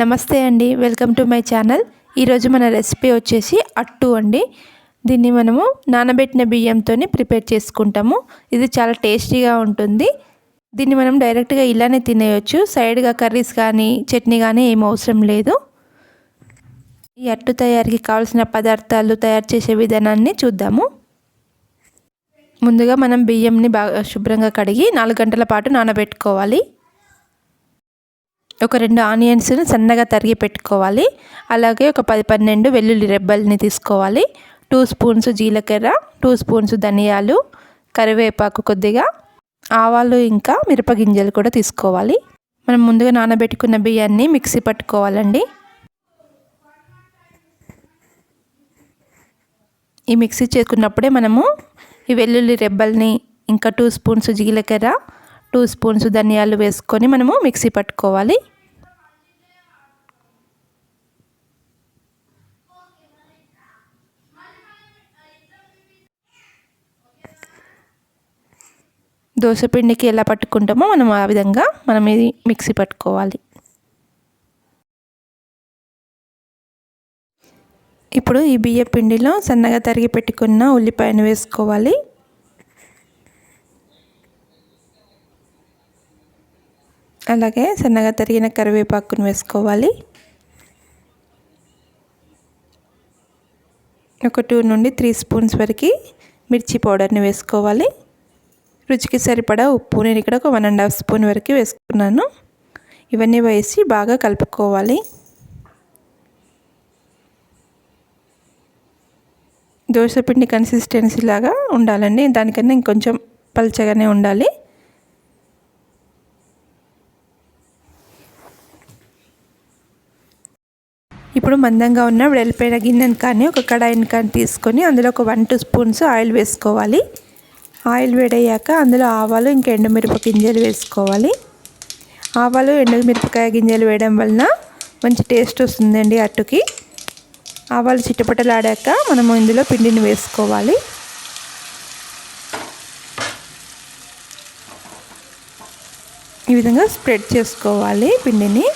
నమస్తే అండి, welcome to my channel. ఈరోజు మన రెసిపీ వచ్చేసి అట్టు అండి. దీన్ని మనము నానబెట్టిన బియ్యంతో ప్రిపేర్ చేసుకుంటాము. ఇది చాలా టేస్టీగా ఉంటుంది. దీన్ని మనం డైరెక్ట్గా ఇలానే తినేయొచ్చు. సైడ్గా కర్రీస్ కానీ చట్నీ కానీ ఏం అవసరం లేదు. ఈ అట్టు తయారీకి కావాల్సిన పదార్థాలు తయారు చేసే విధానాన్ని చూద్దాము. ముందుగా మనం బియ్యంని బాగా శుభ్రంగా కడిగి 4 గంటల పాటు నానబెట్టుకోవాలి. ఒక 2 ఆనియన్స్ని సన్నగా తరిగి పెట్టుకోవాలి. అలాగే ఒక 10-12 వెల్లుల్లి రెబ్బల్ని తీసుకోవాలి. 2 స్పూన్స్ జీలకర్ర, 2 స్పూన్స్ ధనియాలు, కరివేపాకు కొద్దిగా, ఆవాలు ఇంకా మిరపగింజలు కూడా తీసుకోవాలి. మనం ముందుగా నానబెట్టుకున్న బియ్యాన్ని మిక్సీ పట్టుకోవాలండి. ఈ మిక్సీ చేసుకున్నప్పుడే మనము ఈ వెల్లుల్లి రెబ్బల్ని ఇంకా 2 స్పూన్స్ జీలకర్ర, 2 స్పూన్స్ ధనియాలు వేసుకొని మనము మిక్సీ పట్టుకోవాలి. దోసపిండికి ఎలా పట్టుకుంటామో మనం ఆ విధంగా మనం ఇది మిక్సీ పట్టుకోవాలి. ఇప్పుడు ఈ బియ్య పిండిలో సన్నగా తరిగి పెట్టుకున్న ఉల్లిపాయను వేసుకోవాలి. అలాగే సన్నగా తరిగిన కరివేపాకును వేసుకోవాలి. ఒక 2 నుండి 3 స్పూన్స్ వరకు మిర్చి పౌడర్ని వేసుకోవాలి. రుచికి సరిపడా ఉప్పు నేను ఇక్కడ ఒక 1.5 స్పూన్ వరకు వేసుకున్నాను. ఇవన్నీ వేసి బాగా కలుపుకోవాలి. దోసపిండి కన్సిస్టెన్సీ లాగా ఉండాలండి, దానికన్నా ఇంకొంచెం పల్చగానే ఉండాలి. ఇప్పుడు మందంగా ఉన్న వెడల్పైన గిన్నెను కానీ ఒక కడాయిని కానీ తీసుకొని అందులో ఒక 1-2 స్పూన్స్ ఆయిల్ వేసుకోవాలి. ఆయిల్ వేడయ్యాక అందులో ఆవాలు ఇంకా ఎండుమిరప గింజలు వేసుకోవాలి. ఆవాలు ఎండుమిరపకాయ గింజలు వేయడం వలన మంచి టేస్ట్ వస్తుందండి అట్టుకి. ఆవాలు చిటపటలాడాక మనము ఇందులో పిండిని వేసుకోవాలి. ఈ విధంగా స్ప్రెడ్ చేసుకోవాలి పిండిని.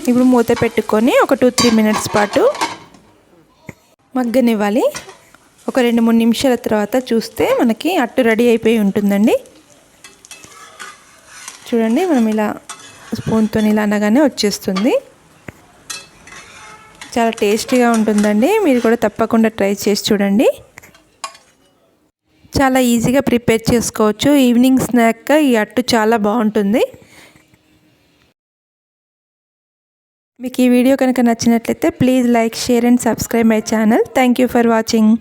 ఇప్పుడు మూత పెట్టుకొని ఒక 2-3 మినిట్స్ పాటు మగ్గనివ్వాలి. ఒక 2-3 నిమిషాల తర్వాత చూస్తే మనకి అట్టు రెడీ అయిపోయి ఉంటుందండి. చూడండి, మనం ఇలా స్పూన్తో ఇలా అనగానే వచ్చేస్తుంది. చాలా టేస్టీగా ఉంటుందండి. మీరు కూడా తప్పకుండా ట్రై చేసి చూడండి. చాలా ఈజీగా ప్రిపేర్ చేసుకోవచ్చు. ఈవినింగ్ స్నాక్గా ఈ అట్టు చాలా బాగుంటుంది. మీకు ఈ వీడియో కనుక నచ్చినట్లయితే please like, share and subscribe my channel. Thank you for watching.